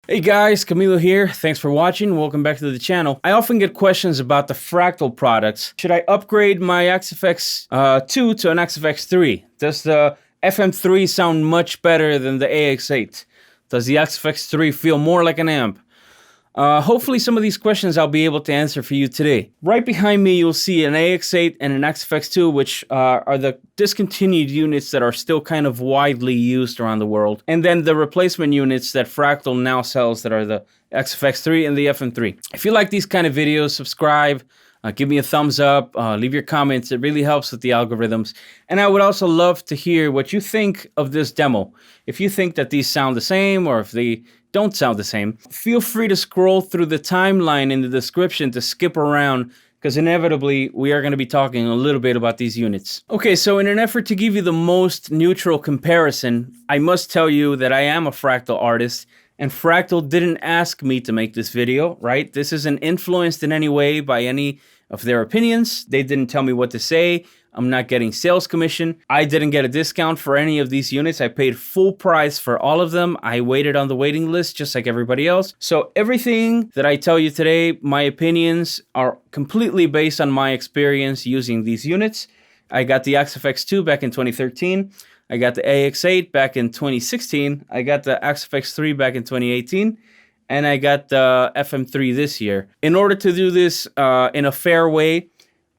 Hey guys, Camilo here. Thanks for watching. Welcome back to the channel. I often get questions about the Fractal products. Should I upgrade my XFX2 to an XFX3? Does the FM3 sound much better than the AX8? Does the XFX3 feel more like an amp? Hopefully some of these questions I'll be able to answer for you today. Right behind me you'll see an AX8 and an XFX2, which are the discontinued units that are still kind of widely used around the world. And then the replacement units that Fractal now sells that are the XFX3 and the FM3. If you like these kind of videos, subscribe, give me a thumbs up, leave your comments. It really helps with the algorithms. And I would also love to hear what you think of this demo. If you think that these sound the same or if they don't sound the same, feel free to scroll through the timeline in the description to skip around, because inevitably we are going to be talking a little bit about these units. Okay, so in an effort to give you the most neutral comparison, I must tell you that I am a Fractal artist, and Fractal didn't ask me to make this video, right? This isn't influenced in any way by any of their opinions. They didn't tell me what to say. I'm not getting sales commission. I didn't get a discount for any of these units. I paid full price for all of them. I waited on the waiting list just like everybody else. So everything that I tell you today, my opinions are completely based on my experience using these units. I got the XFX2 back in 2013. I got the AX8 back in 2016. I got the XFX3 back in 2018. And I got the FM3 this year. In order to do this in a fair way,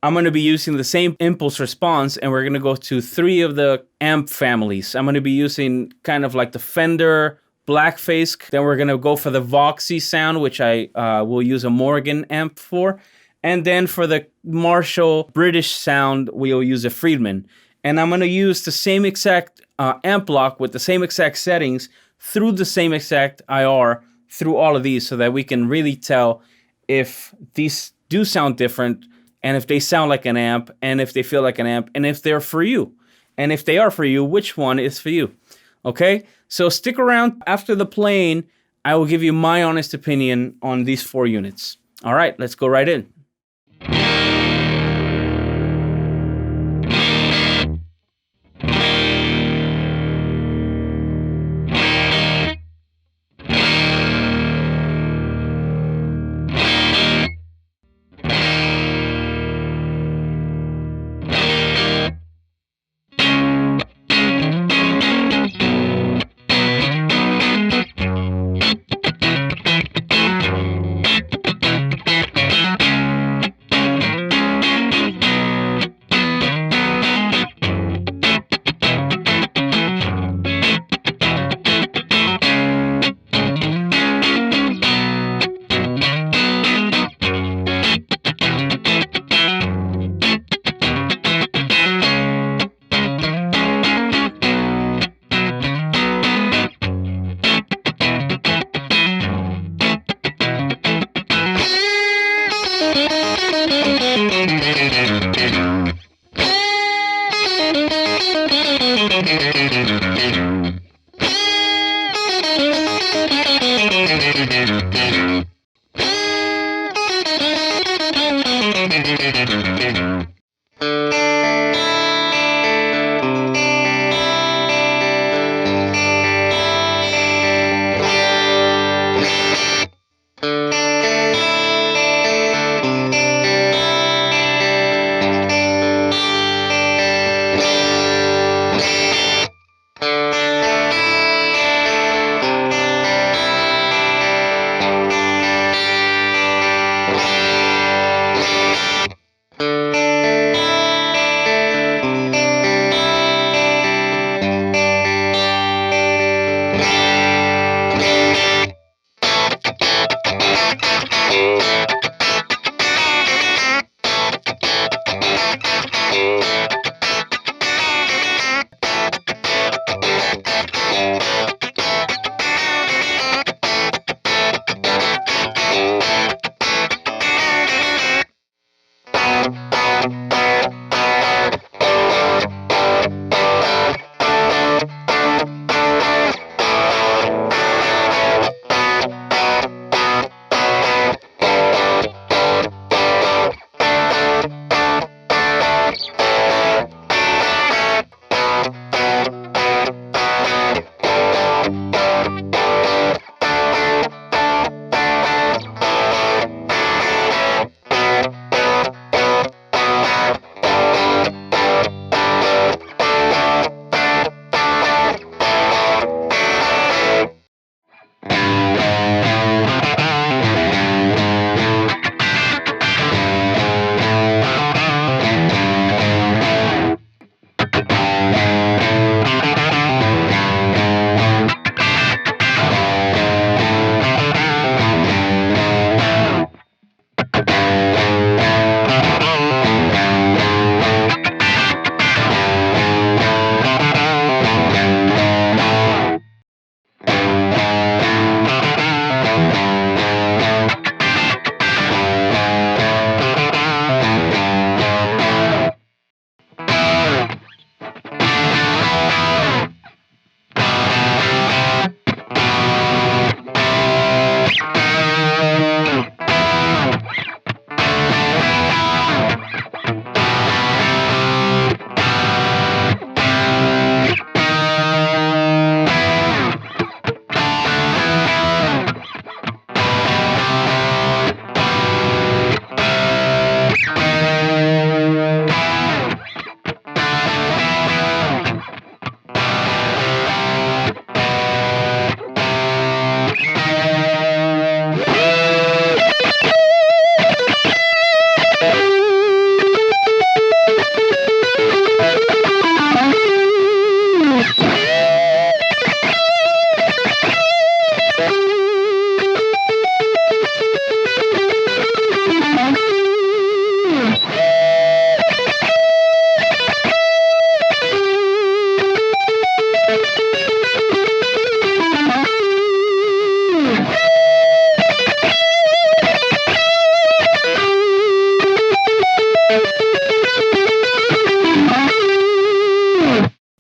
I'm going to be using the same impulse response, and we're going to go to 3 of the amp families. I'm going to be using kind of like the Fender Blackface. Then we're going to go for the Voxy sound, which I will use a Morgan amp for. And then for the Marshall British sound, we'll use a Friedman. And I'm going to use the same exact amp block with the same exact settings through the same exact IR through all of these, so that we can really tell if these do sound different, and if they sound like an amp, and if they feel like an amp, and if they're for you. And if they are for you, which one is for you? Okay? So stick around. After the playing, I will give you my honest opinion on these 4 units. All right, let's go right in.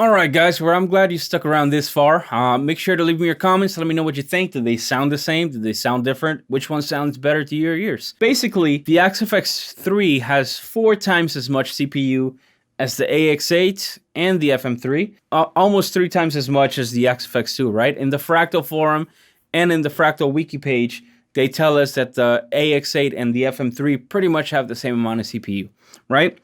Alright guys, well I'm glad you stuck around this far. Make sure to leave me your comments, let me know what you think. Do they sound the same? Do they sound different? Which one sounds better to your ears? Basically, the XFX3 has 4 times as much CPU as the AX8 and the FM3. Almost 3 times as much as the XFX2, right? In the Fractal forum and in the Fractal Wiki page, they tell us that the AX8 and the FM3 pretty much have the same amount of CPU, right?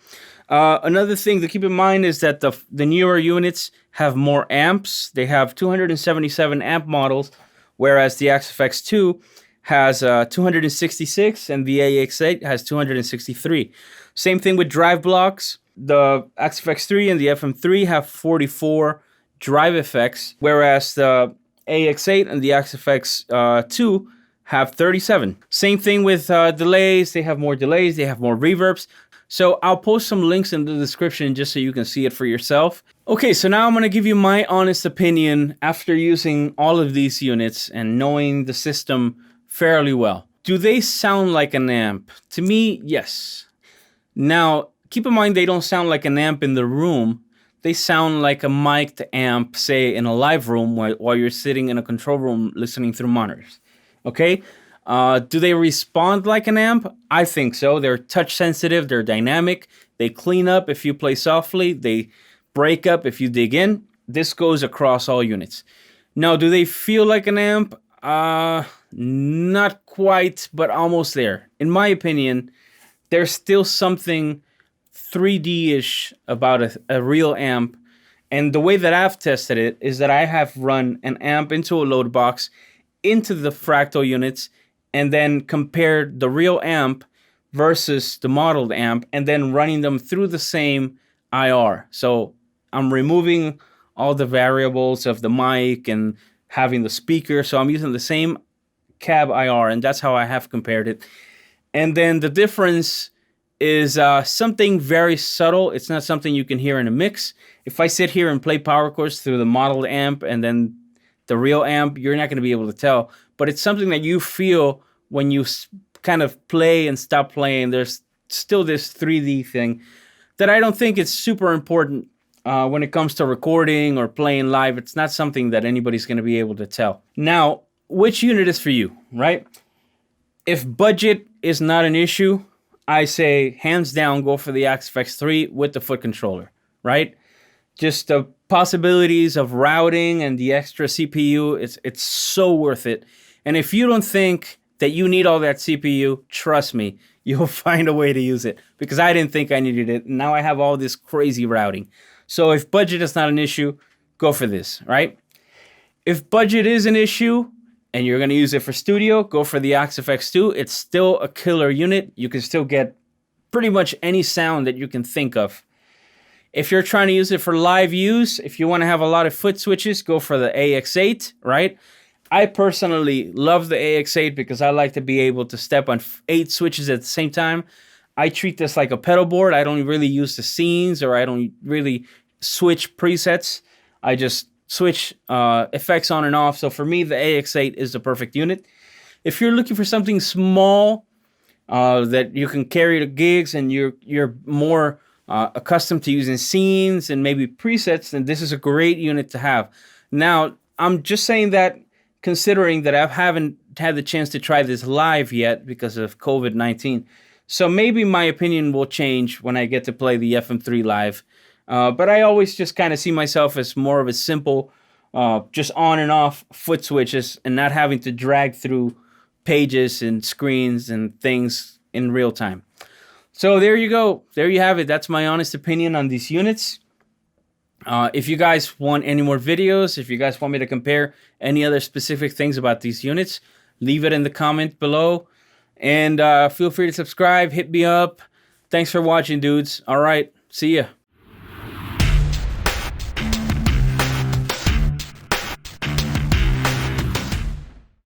Another thing to keep in mind is that the newer units have more amps. They have 277 amp models, whereas the XFX2 has 266 and the AX8 has 263. Same thing with drive blocks. The XFX3 and the FM3 have 44 drive effects, whereas the AX8 and the XFX2 have 37. Same thing with delays. They have more delays. They have more reverbs. So I'll post some links in the description just so you can see it for yourself. Okay, so now I'm going to give you my honest opinion after using all of these units and knowing the system fairly well. Do they sound like an amp? To me, yes. Now, keep in mind they don't sound like an amp in the room. They sound like a mic'd amp, say, in a live room while you're sitting in a control room listening through monitors. Okay? Do they respond like an amp? I think so. They're touch sensitive, they're dynamic, they clean up if you play softly, they break up if you dig in. This goes across all units. Now, do they feel like an amp? Not quite, but almost there. In my opinion, there's still something 3D-ish about a real amp. And the way that I've tested it is that I have run an amp into a load box, into the Fractal units, and then compared the real amp versus the modeled amp, and then running them through the same IR. So I'm removing all the variables of the mic and having the speaker. So I'm using the same cab IR, and that's how I have compared it. And then the difference is something very subtle. It's not something you can hear in a mix. If I sit here and play power chords through the modeled amp and then the real amp, you're not going to be able to tell. But it's something that you feel when you kind of play and stop playing. There's still this 3D thing that I don't think is super important when it comes to recording or playing live. It's not something that anybody's going to be able to tell. Now, which unit is for you, right? If budget is not an issue, I say hands down go for the XFX3 with the foot controller, right? Just the possibilities of routing and the extra CPU, it's so worth it. And if you don't think that you need all that CPU, trust me, you'll find a way to use it. Because I didn't think I needed it, and now I have all this crazy routing. So if budget is not an issue, go for this, right? If budget is an issue, and you're going to use it for studio, go for the XFX2. It's still a killer unit. You can still get pretty much any sound that you can think of. If you're trying to use it for live use, if you want to have a lot of foot switches, go for the AX8, right? I personally love the AX8 because I like to be able to step on 8 switches at the same time. I treat this like a pedal board. I don't really use the scenes, or I don't really switch presets. I just switch effects on and off. So for me, the AX8 is the perfect unit. If you're looking for something small that you can carry to gigs and you're more accustomed to using scenes and maybe presets, then this is a great unit to have. Now, I'm just saying that considering that I haven't had the chance to try this live yet because of COVID-19. So maybe my opinion will change when I get to play the FM3 live. But I always just kind of see myself as more of a simple, just on and off foot switches and not having to drag through pages and screens and things in real time. So there you go. There you have it. That's my honest opinion on these units. If you guys want any more videos, if you guys want me to compare any other specific things about these units, leave it in the comment below. And feel free to subscribe, hit me up. Thanks for watching, dudes. All right, see ya.